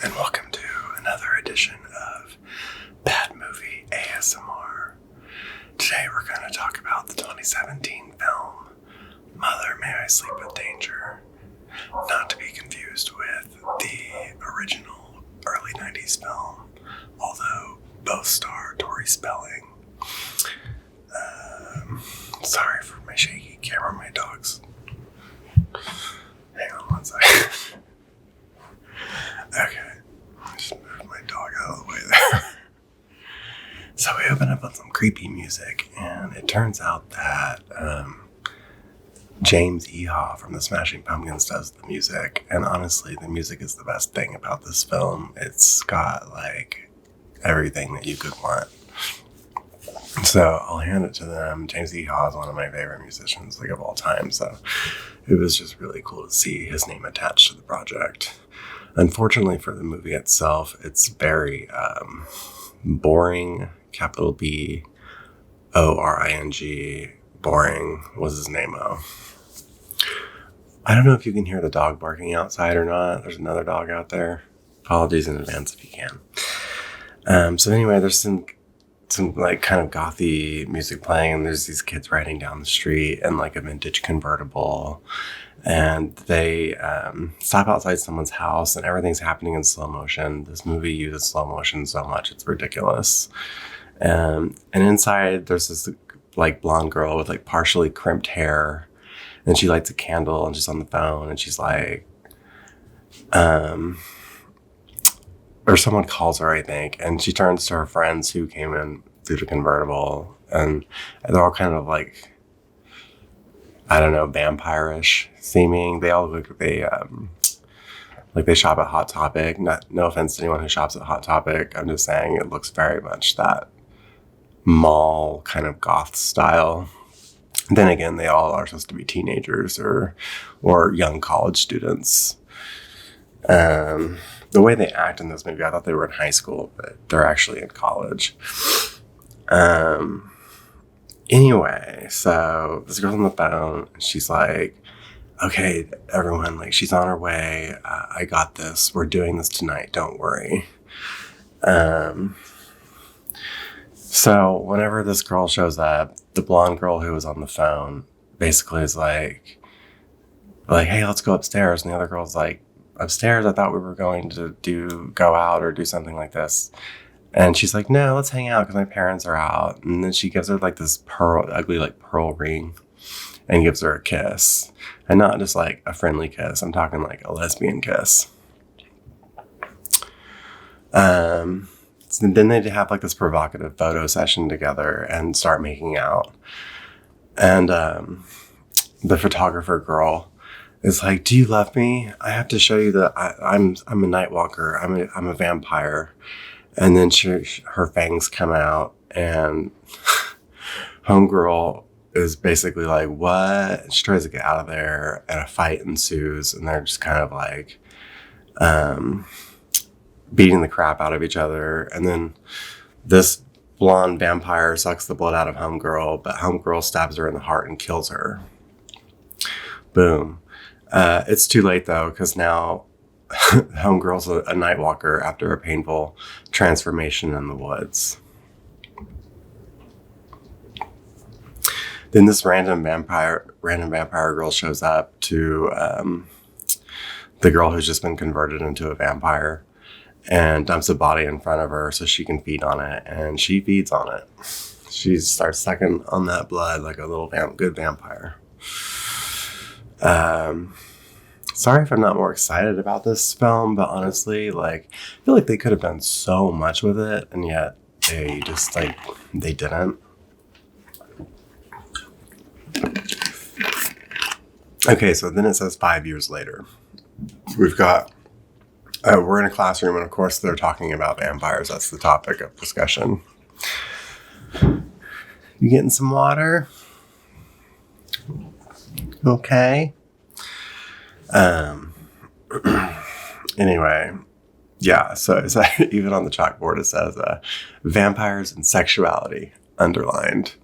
and welcome to another edition of Bad Movie ASMR. Today we're going to talk about the 2017 film, Mother May I Sleep with Danger, not to be confused with the original early 90s film, although both star Tori Spelling. Sorry for my shaky camera, my dogs. Hang on one second. Okay, just move my dog out of the way there. So we open up with some creepy music, and it turns out that James Iha from the Smashing Pumpkins does the music. And honestly, the music is the best thing about this film. It's got like everything that you could want. So I'll hand it to them. James Iha is one of my favorite musicians of all time. So it was just really cool to see his name attached to the project. Unfortunately for the movie itself, it's very boring, capital B-O-R-I-N-G, boring was his name-o. I don't know if you can hear the dog barking outside or not. There's another dog out there. Apologies in advance if you can. So anyway, there's some like kind of gothy music playing, and there's these kids riding down the street in like a vintage convertible, and they stop outside someone's house, and everything's happening in slow motion. This movie uses slow motion so much, it's ridiculous. And inside there's this like blonde girl with like partially crimped hair, and she lights a candle and she's on the phone, and she's like, or someone calls her, I think, and she turns to her friends who came in through the convertible, and they're all kind of like, I don't know, vampire-ish seeming. They all look like they shop at Hot Topic. No offense to anyone who shops at Hot Topic. I'm just saying it looks very much that mall kind of goth style. Then again, they all are supposed to be teenagers or young college students. The way they act in this movie, I thought they were in high school, but they're actually in college. Anyway, so this girl's on the phone, and she's like, okay, everyone, like, she's on her way. I got this. We're doing this tonight. Don't worry. So whenever this girl shows up, the blonde girl who was on the phone basically is like, hey, let's go upstairs. And the other girl's like, upstairs? I thought we were going to go out or do something like this. And she's like, no, let's hang out because my parents are out. And then she gives her like this ugly pearl ring and gives her a kiss. And not just like a friendly kiss. I'm talking like a lesbian kiss. So then they have like this provocative photo session together and start making out. And the photographer girl is like, do you love me? I have to show you that I'm a night walker. I'm a vampire. And then her fangs come out, and homegirl is basically like, what? She tries to get out of there, and a fight ensues, and they're just kind of like beating the crap out of each other. And then this blonde vampire sucks the blood out of homegirl, but homegirl stabs her in the heart and kills her. Boom. It's too late though, because now homegirl's a night walker after a painful transformation in the woods. Then this random vampire girl shows up to the girl who's just been converted into a vampire and dumps a body in front of her so she can feed on it, and she feeds on it. She starts sucking on that blood like a little good vampire. Sorry if I'm not more excited about this film, but honestly, like, I feel like they could have done so much with it, and yet they just, like, they didn't. Okay, so then it says 5 years later. We've got, we're in a classroom, and of course they're talking about vampires. That's the topic of discussion. You getting some water? Okay. Anyway, yeah, so it's even on the chalkboard it says vampires and sexuality underlined.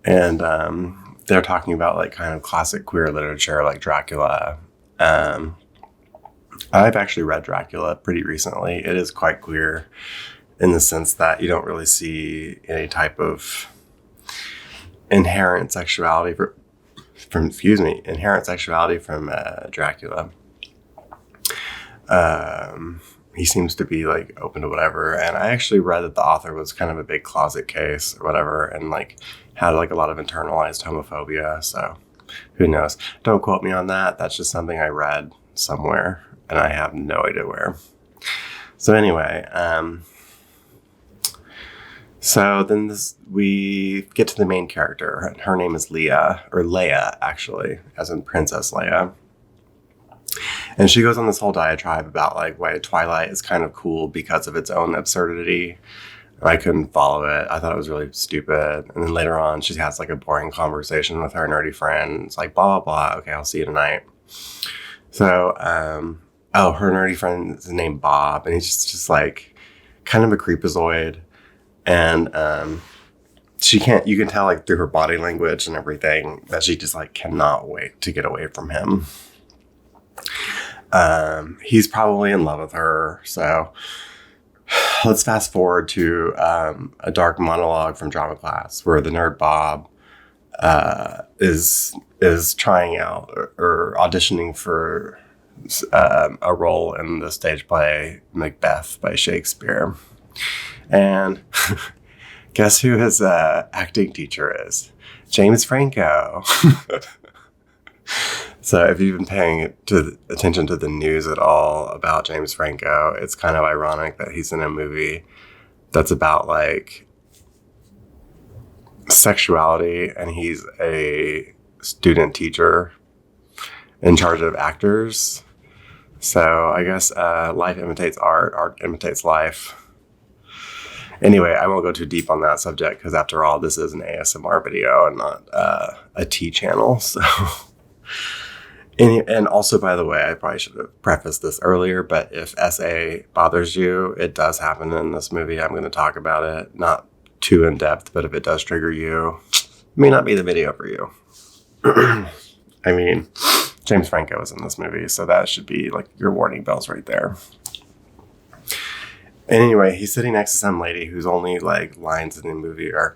And they're talking about like kind of classic queer literature like Dracula, I've actually read Dracula pretty recently. It is quite queer in the sense that you don't really see any type of inherent sexuality from Dracula. He seems to be like open to whatever. And I actually read that the author was kind of a big closet case or whatever, and like had like a lot of internalized homophobia. So who knows? Don't quote me on that. That's just something I read somewhere, and I have no idea where. So anyway, so then we get to the main character. Her name is Leah, or Leia, actually, as in Princess Leia. And she goes on this whole diatribe about like why Twilight is kind of cool because of its own absurdity. I couldn't follow it. I thought it was really stupid. And then later on, she has like a boring conversation with her nerdy friend. It's like, blah, blah, blah. Okay, I'll see you tonight. So, her nerdy friend is named Bob, and he's just like kind of a creepazoid. And you can tell like through her body language and everything that she just like cannot wait to get away from him. He's probably in love with her. So let's fast forward to a dark monologue from drama class where the nerd Bob is trying out or auditioning for a role in the stage play Macbeth by Shakespeare. And guess who his acting teacher is? James Franco. So if you've been paying attention to the news at all about James Franco, it's kind of ironic that he's in a movie that's about like sexuality, and he's a student teacher in charge of actors. So I guess life imitates art imitates life. Anyway, I won't go too deep on that subject because after all, this is an ASMR video and not a tea channel. So, and also, by the way, I probably should have prefaced this earlier, but if SA bothers you, it does happen in this movie. I'm going to talk about it, not too in depth, but if it does trigger you, it may not be the video for you. I mean, James Franco is in this movie, so that should be like your warning bells right there. And anyway, he's sitting next to some lady whose only like lines in the movie are,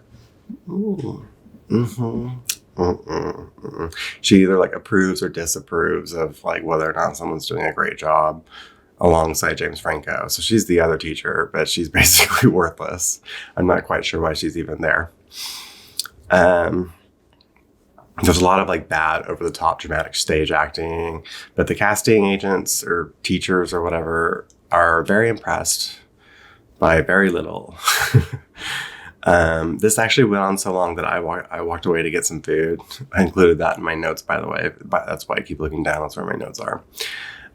she either like approves or disapproves of like whether or not someone's doing a great job alongside James Franco. So she's the other teacher, but she's basically worthless. I'm not quite sure why she's even there. There's a lot of like bad over the top dramatic stage acting, but the casting agents or teachers or whatever are very impressed by very little. This actually went on so long that I walked away to get some food. I included that in my notes, by the way. That's why I keep looking down. That's where my notes are.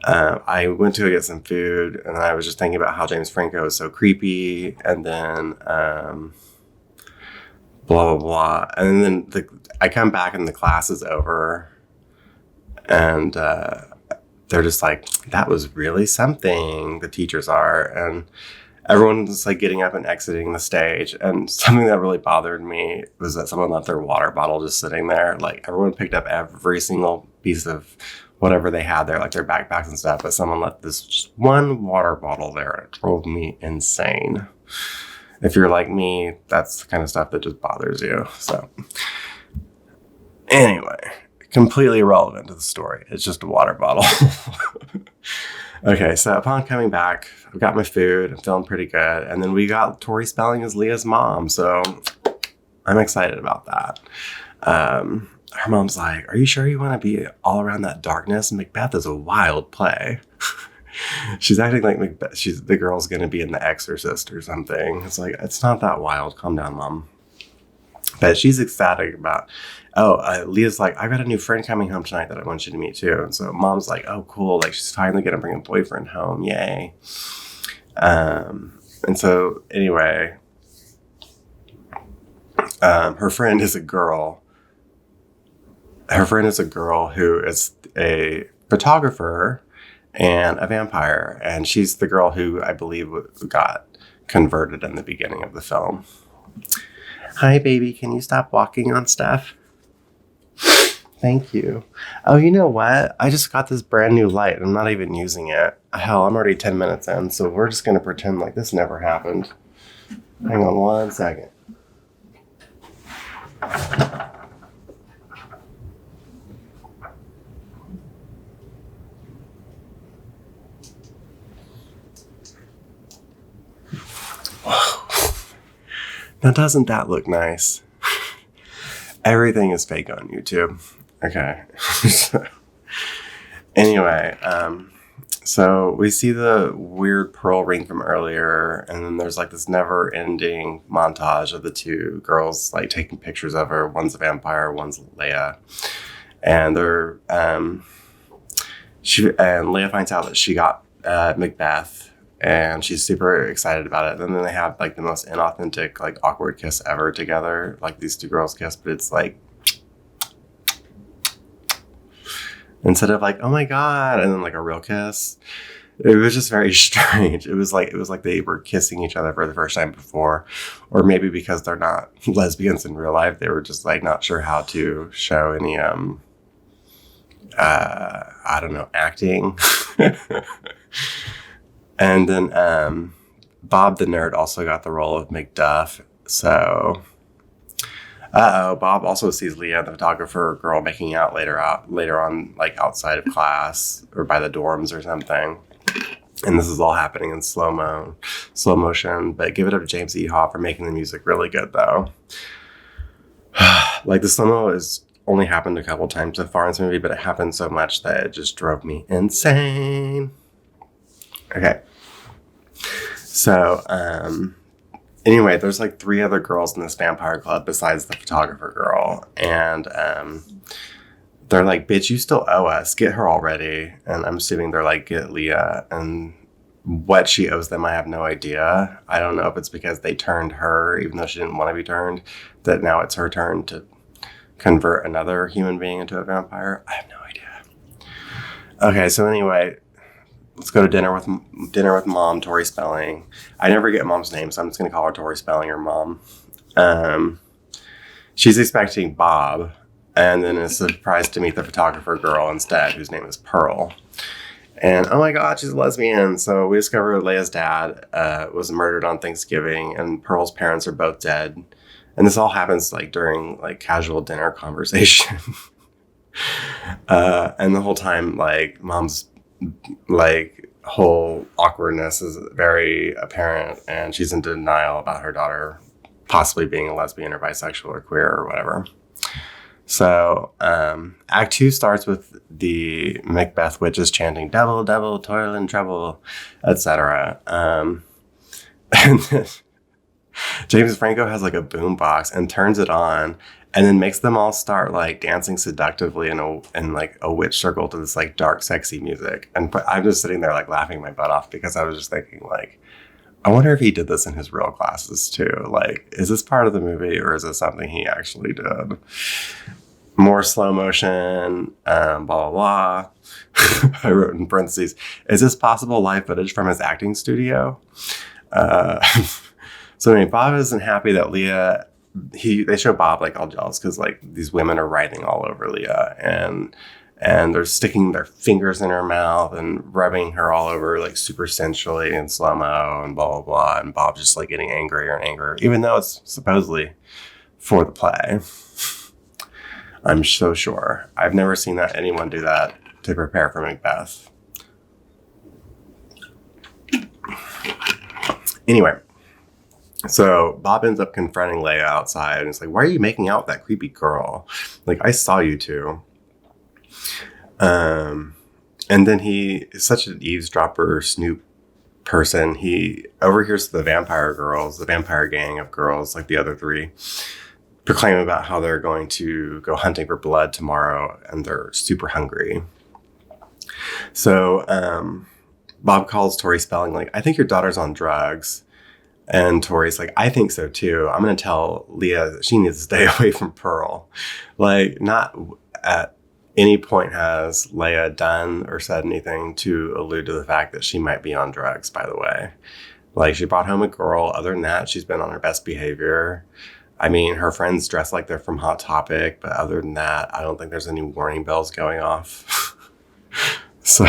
I went to get some food, and I was just thinking about how James Franco is so creepy, and then blah, blah, blah. And then I come back and the class is over, and they're just like, that was really something, the teachers are. And everyone's like getting up and exiting the stage. And something that really bothered me was that someone left their water bottle just sitting there. Like everyone picked up every single piece of whatever they had there, like their backpacks and stuff. But someone left this just one water bottle there. And it drove me insane. If you're like me, that's the kind of stuff that just bothers you. So anyway, completely irrelevant to the story. It's just a water bottle. Okay, so upon coming back, I've got my food. I'm feeling pretty good. And then we got Tori Spelling as Leah's mom. So I'm excited about that. Her mom's like, are you sure you want to be all around that darkness? Macbeth is a wild play. She's acting like Macbeth. The girl's going to be in The Exorcist or something. It's like, it's not that wild. Calm down, Mom. But she's ecstatic about, Leah's like, I got a new friend coming home tonight that I want you to meet too. And so Mom's like, oh, cool. Like she's finally going to bring a boyfriend home. Yay. And so anyway, her friend is a girl. Her friend is a girl who is a photographer and a vampire. And she's the girl who I believe got converted in the beginning of the film. Hi, baby. Can you stop walking on stuff? Thank you. Oh, you know what? I just got this brand new light. I'm not even using it. Hell, I'm already 10 minutes in, so we're just going to pretend like this never happened. Hang on 1 second. Now, doesn't that look nice? Everything is fake on YouTube. Okay. Anyway, so we see the weird pearl ring from earlier, and then there's like this never-ending montage of the two girls like taking pictures of her. One's a vampire, one's Leia, and they're Leia finds out that she got Macbeth. And she's super excited about it. And then they have like the most inauthentic, like awkward kiss ever together. Like these two girls kiss, but it's like instead of like, oh my God, and then like a real kiss. It was just very strange. It was like they were kissing each other for the first time before. Or maybe because they're not lesbians in real life, they were just like not sure how to show any I don't know, acting. And then Bob the nerd also got the role of Macduff. So, Bob also sees Leah, the photographer girl, making out later on, like outside of class or by the dorms or something. And this is all happening in slow motion. But give it up to James Iha for making the music really good, though. Like the slow-mo has only happened a couple times so far in this movie, but it happened so much that it just drove me insane. Okay. So, anyway, there's like 3 other girls in this vampire club besides the photographer girl. And they're like, bitch, you still owe us. Get her already. And I'm assuming they're like, get Leah. And what she owes them, I have no idea. I don't know if it's because they turned her, even though she didn't want to be turned, that now it's her turn to convert another human being into a vampire. I have no idea. Okay, so anyway, let's go to dinner with Mom, Tori Spelling. I never get Mom's name, so I'm just going to call her Tori Spelling or Mom. She's expecting Bob, and then is surprised to meet the photographer girl instead, whose name is Pearl. And oh my God, she's a lesbian. So we discover Leia's dad was murdered on Thanksgiving, and Pearl's parents are both dead. And this all happens like during like casual dinner conversation. And the whole time, like Mom's like whole awkwardness is very apparent, and she's in denial about her daughter possibly being a lesbian or bisexual or queer or whatever. So Act 2 starts with the Macbeth witches chanting "Devil, devil, toil and trouble," etc. And James Franco has like a boombox and turns it on, and then makes them all start like dancing seductively in like a witch circle to this like dark, sexy music. And I'm just sitting there like laughing my butt off because I was just thinking like, I wonder if he did this in his real classes too. Like, is this part of the movie or is this something he actually did? More slow motion, blah, blah, blah. I wrote in parentheses, is this possible live footage from his acting studio? So anyway, Bob isn't happy that Leah, they show Bob like all jealous because like these women are writhing all over Leah and they're sticking their fingers in her mouth and rubbing her all over like super sensually in slow-mo and blah, blah, blah. And Bob's just like getting angrier and angrier, even though it's supposedly for the play. I'm so sure. I've never seen that anyone do that to prepare for Macbeth. Anyway, so Bob ends up confronting Leia outside and it's like, why are you making out with that creepy girl? Like, I saw you two. And then he is such an eavesdropper, snoop person. He overhears the vampire girls, the vampire gang of girls, like the other 3, proclaim about how they're going to go hunting for blood tomorrow and they're super hungry. So Bob calls Tori Spelling like, I think your daughter's on drugs. And Tori's like, I think so too. I'm going to tell Leah that she needs to stay away from Pearl. Like, not at any point has Leia done or said anything to allude to the fact that she might be on drugs, by the way. Like, she brought home a girl. Other than that, she's been on her best behavior. I mean, her friends dress like they're from Hot Topic, but other than that, I don't think there's any warning bells going off. So,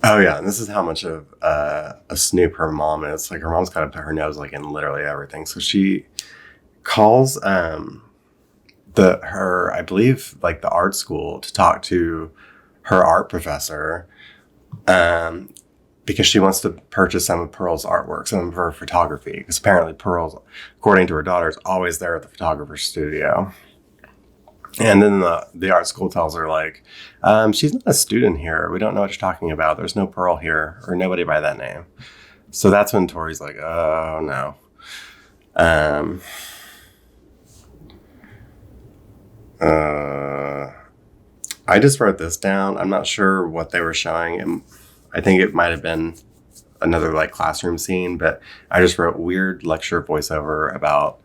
oh yeah, and this is how much of a snoop her mom is. Like, her mom's got to put her nose like in literally everything. So she calls I believe, like the art school to talk to her art professor, because she wants to purchase some of Pearl's artwork, some of her photography. Because apparently Pearl's, according to her daughter, is always there at the photographer's studio. And then the art school tells her, like, she's not a student here. We don't know what you're talking about. There's no Pearl here, or nobody by that name. So that's when Tori's like, oh, no. I just wrote this down. I'm not sure what they were showing. And I think it might have been another, like, classroom scene, but I just wrote weird lecture voiceover about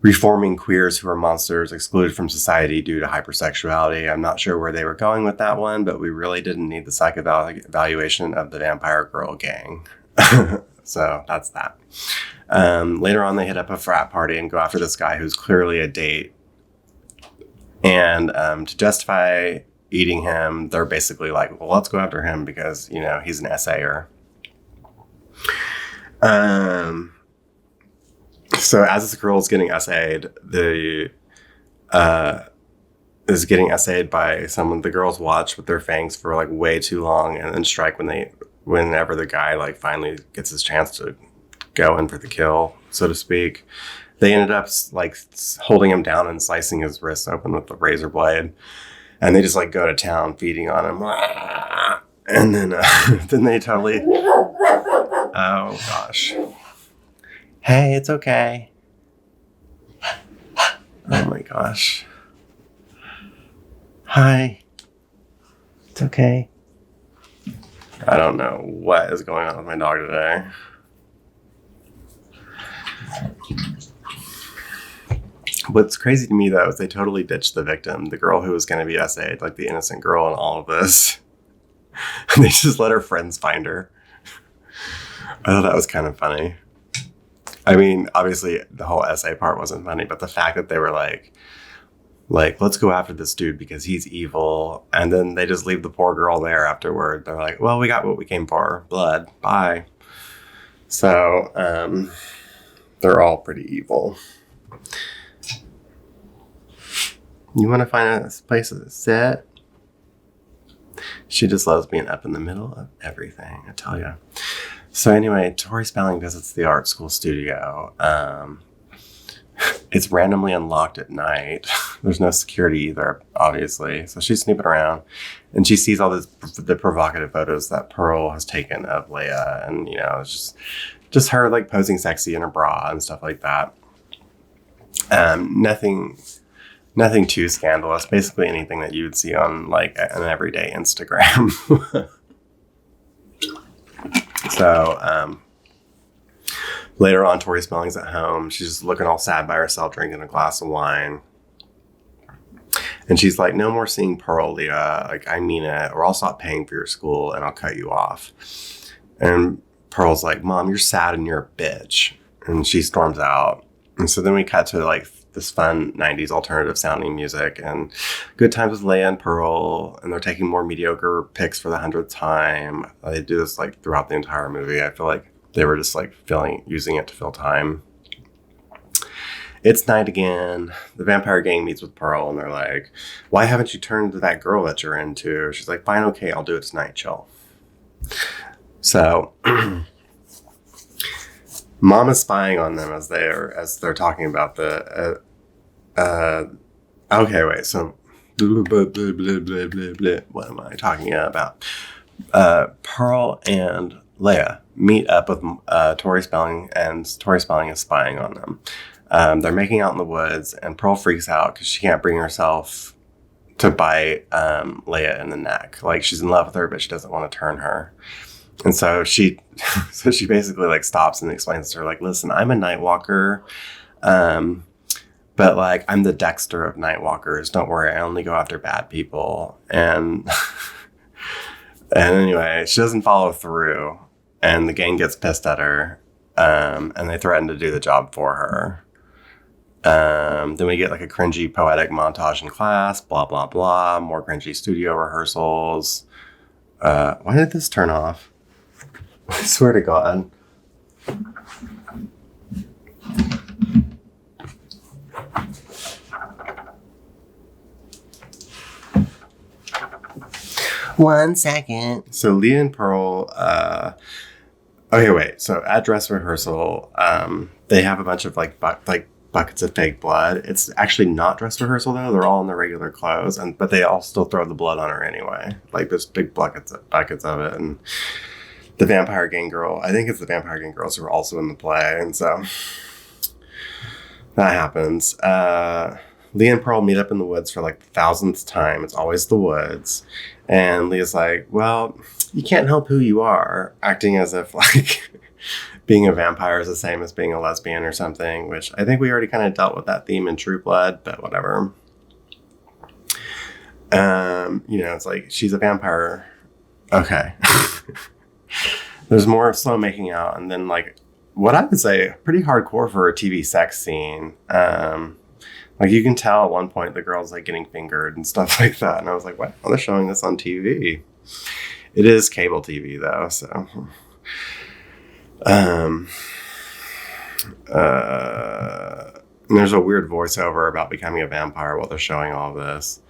reforming queers who are monsters excluded from society due to hypersexuality. I'm not sure where they were going with that one, but we really didn't need the psych evaluation of the vampire girl gang. So that's that. Later on, they hit up a frat party and go after this guy who's clearly a date. And to justify eating him, they're basically like, well, let's go after him because, you know, he's an essayer. So as this girl is getting essayed, is getting essayed by someone. The girls watch with their fangs for like way too long and then strike whenever the guy like finally gets his chance to go in for the kill, so to speak. They ended up like holding him down and slicing his wrists open with the razor blade, and they just like go to town feeding on him. And then then they totally, oh gosh. Hey, it's okay. Oh my gosh. Hi. It's okay. I don't know what is going on with my dog today. What's crazy to me, though, is they totally ditched the victim, the girl who was going to be essayed, like the innocent girl in all of this. And they just let her friends find her. I thought that was kind of funny. I mean, obviously, the whole essay part wasn't funny, but the fact that they were like, let's go after this dude because he's evil. And then they just leave the poor girl there afterward. They're like, well, we got what we came for. Blood. Bye. So, they're all pretty evil. You want to find a place to sit? She just loves being up in the middle of everything, I tell you. So anyway, Tori Spelling visits the art school studio. It's randomly unlocked at night. There's no security either, obviously. So she's snooping around, and she sees all the provocative photos that Pearl has taken of Leia, and you know, it's just her like posing sexy in her bra and stuff like that. Nothing too scandalous. Basically anything that you would see on like an everyday Instagram. So later on, Tori Spelling's at home. She's just looking all sad by herself, drinking a glass of wine. And she's like, no more seeing Pearl, Leah. Like, I mean it. Or I'll stop paying for your school and I'll cut you off. And Pearl's like, Mom, you're sad and you're a bitch. And she storms out. And so then we cut to like this fun 90s alternative sounding music and good times with Leia and Pearl, and they're taking more mediocre pics for the 100th time. They do this like throughout the entire movie. I feel like they were just like using it to fill time. It's night again. The vampire gang meets with Pearl and they're like, why haven't you turned to that girl that you're into? She's like, fine, okay, I'll do it tonight, chill. So Mom is spying on them as they're talking about the okay, wait, so what am I talking about? Pearl and Leia meet up with Tori Spelling, and Tori Spelling is spying on them. They're making out in the woods, and Pearl freaks out because she can't bring herself to bite Leia in the neck. Like, she's in love with her, but she doesn't want to turn her. And so she basically like stops and explains to her, like, listen, I'm a Nightwalker, but like I'm the Dexter of Nightwalkers. Don't worry, I only go after bad people. And and anyway, she doesn't follow through, and the gang gets pissed at her. And they threaten to do the job for her. Then we get like a cringy poetic montage in class, blah, blah, blah. More cringy studio rehearsals. Why did this turn off? I swear to God. One second. So Leah and Pearl, okay, wait. So at dress rehearsal, they have a bunch of like buckets of fake blood. It's actually not dress rehearsal though. They're all in their regular clothes, but they all still throw the blood on her anyway. Like there's big buckets of it. And the Vampire Gang girl, I think it's the Vampire Gang girls who are also in the play, and so that happens. Leah and Pearl meet up in the woods for like the 1000th time. It's always the woods. And Leah's like, well, you can't help who you are, acting as if like being a vampire is the same as being a lesbian or something, which I think we already kind of dealt with that theme in True Blood, but whatever. It's like, she's a vampire. Okay. There's more of slow making out, and then like what I would say pretty hardcore for a TV sex scene. Like you can tell at one point the girl's like getting fingered and stuff like that. And I was like, wow, they're showing this on TV. It is cable TV though. So, and there's a weird voiceover about becoming a vampire while they're showing all this.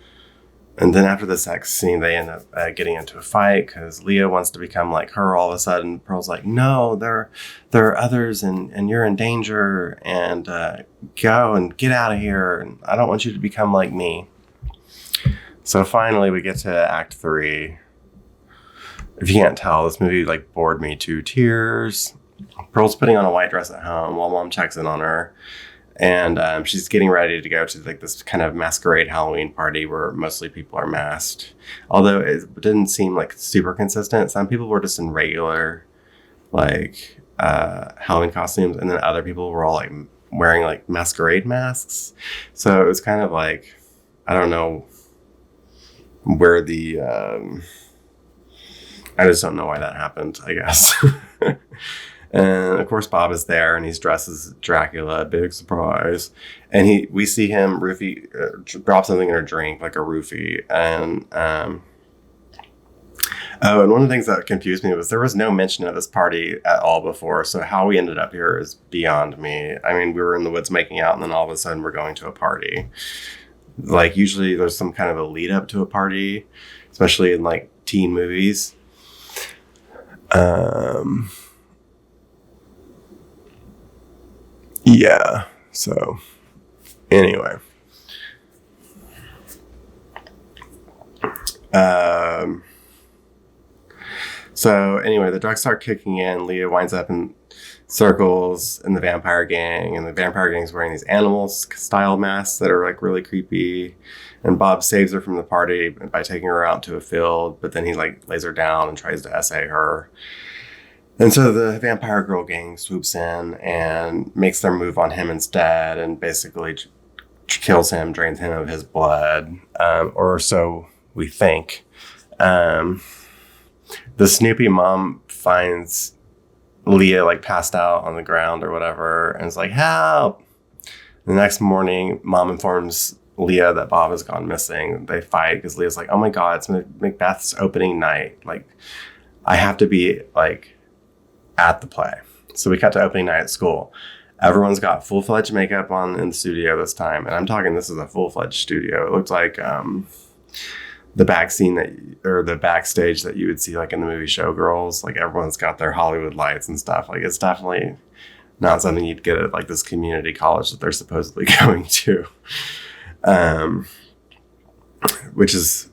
And then after the sex scene, they end up getting into a fight because Leah wants to become like her all of a sudden. Pearl's like, no, there are others and you're in danger, and go and get out of here. And I don't want you to become like me. So finally we get to Act 3. If you can't tell, this movie like bored me to tears. Pearl's putting on a white dress at home while Mom checks in on her. And she's getting ready to go to like this kind of masquerade Halloween party where mostly people are masked. Although it didn't seem like super consistent. Some people were just in regular like Halloween costumes, and then other people were all like wearing like masquerade masks. So it was kind of like, I don't know where the I just don't know why that happened, I guess. And of course, Bob is there, and he's dressed as Dracula. Big surprise! And we see him drop something in her drink, like a roofie. And and one of the things that confused me was there was no mention of this party at all before. So how we ended up here is beyond me. I mean, we were in the woods making out, and then all of a sudden we're going to a party. Like usually, there's some kind of a lead up to a party, especially in like teen movies. Yeah, so anyway. The drugs start kicking in. Leah winds up in circles in the Vampire Gang, and the Vampire Gang's wearing these animal-style masks that are like really creepy. And Bob saves her from the party by taking her out to a field, but then he like lays her down and tries to essay her. And so the Vampire Girl Gang swoops in and makes their move on him instead, and basically kills him, drains him of his blood, or so we think. The Snoopy mom finds Leah like passed out on the ground or whatever, and is like, help! The next morning, Mom informs Leah that Bob has gone missing. They fight because Leah's like, oh my God, it's Macbeth's opening night. Like, I have to be like at the play. So we cut to opening night at school. Everyone's got full-fledged makeup on in the studio this time. And I'm talking, this is a full-fledged studio. It looked like the the backstage that you would see like in the movie Showgirls. Like everyone's got their Hollywood lights and stuff. Like it's definitely not something you'd get at like this community college that they're supposedly going to. Which is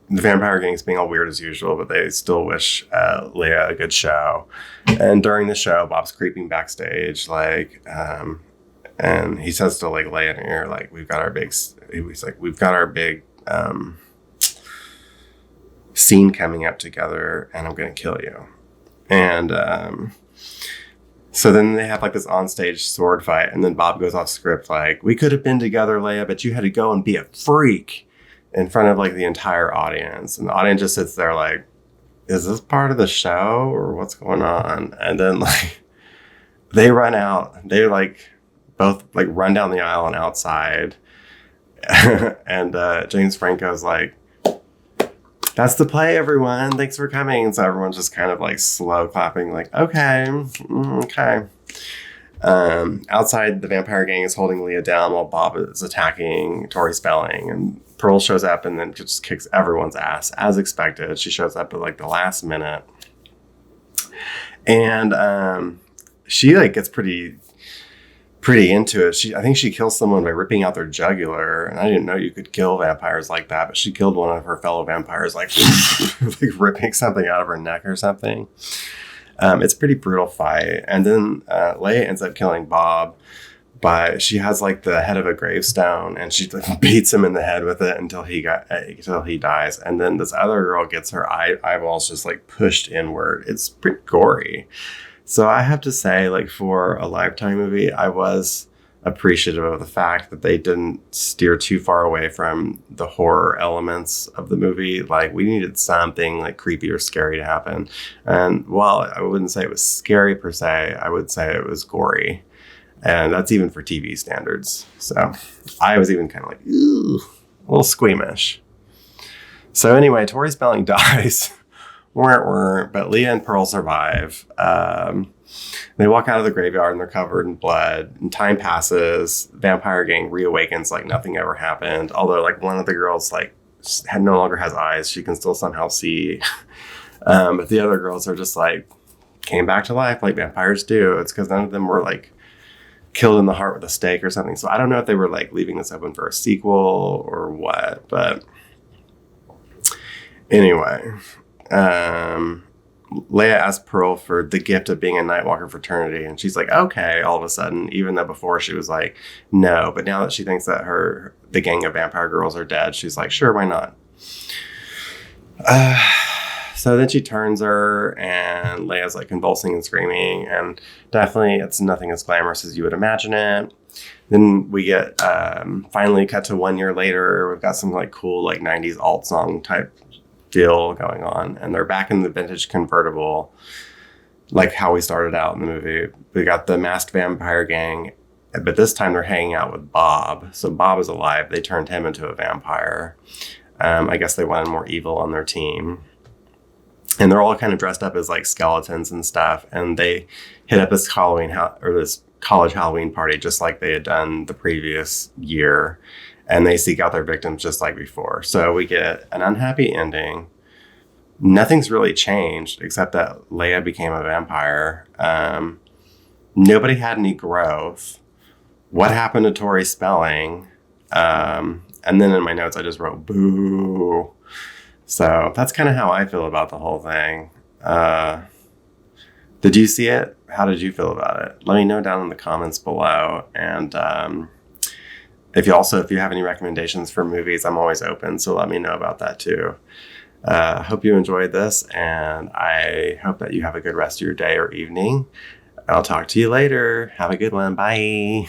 the Vampire Gang's being all weird as usual, but they still wish Leah a good show. And during the show, Bob's creeping backstage, like, and he says to like Leia in her ear, like, we've got our big scene coming up together, and I'm gonna kill you. And so then they have like this onstage sword fight, and then Bob goes off script like, we could have been together, Leia, but you had to go and be a freak in front of like the entire audience. And the audience just sits there like, is this part of the show or what's going on? And then like they run out. They like both like run down the aisle and outside. And James Franco's like, that's the play, everyone. Thanks for coming. And so everyone's just kind of like slow clapping, like, okay, okay. Outside, the vampire gang is holding Leah down while Bob is attacking Tori Spelling. And Pearl shows up and then just kicks everyone's ass, as expected. She shows up at like the last minute. And she like gets pretty into it. I think she kills someone by ripping out their jugular, and I didn't know you could kill vampires like that, but she killed one of her fellow vampires, like, like ripping something out of her neck or something. It's a pretty brutal fight. And then Leia ends up killing Bob, but she has like the head of a gravestone, and she like, beats him in the head with it until he dies. And then this other girl gets her eyeballs just like pushed inward. It's pretty gory. So I have to say, like, for a Lifetime movie, I was appreciative of the fact that they didn't steer too far away from the horror elements of the movie. Like, we needed something like creepy or scary to happen. And while I wouldn't say it was scary per se, I would say it was gory. And that's even for TV standards. So I was even kind of like, ooh, a little squeamish. So anyway, Tori Spelling dies. But Leah and Pearl survive. They walk out of the graveyard and they're covered in blood. And time passes. Vampire gang reawakens like nothing ever happened. Although, like, one of the girls like no longer has eyes. She can still somehow see. But the other girls are just like came back to life like vampires do. It's because none of them were like killed in the heart with a stake or something. So I don't know if they were like leaving this open for a sequel or what. But anyway. Leia asked Pearl for the gift of being a Nightwalker fraternity, and she's like, okay, all of a sudden, even though before she was like, no. But now that she thinks that the gang of vampire girls are dead, she's like, sure, why not? So then she turns her, and Leia's like convulsing and screaming, and definitely it's nothing as glamorous as you would imagine it. Then we get finally cut to 1 year later. We've got some like cool like 90s alt song type deal going on, and they're back in the vintage convertible like how we started out in the movie. We got the masked vampire gang, but this time they're hanging out with Bob. So Bob is alive. They turned him into a vampire. I guess they wanted more evil on their team, and they're all kind of dressed up as like skeletons and stuff, and they hit up this this college Halloween party just like they had done the previous year. And they seek out their victims just like before. So we get an unhappy ending. Nothing's really changed except that Leia became a vampire. Nobody had any growth. What happened to Tori Spelling? And then in my notes, I just wrote, boo. So that's kind of how I feel about the whole thing. Did you see it? How did you feel about it? Let me know down in the comments below. And if you have any recommendations for movies, I'm always open. So let me know about that too. Hope you enjoyed this, and I hope that you have a good rest of your day or evening. I'll talk to you later. Have a good one. Bye.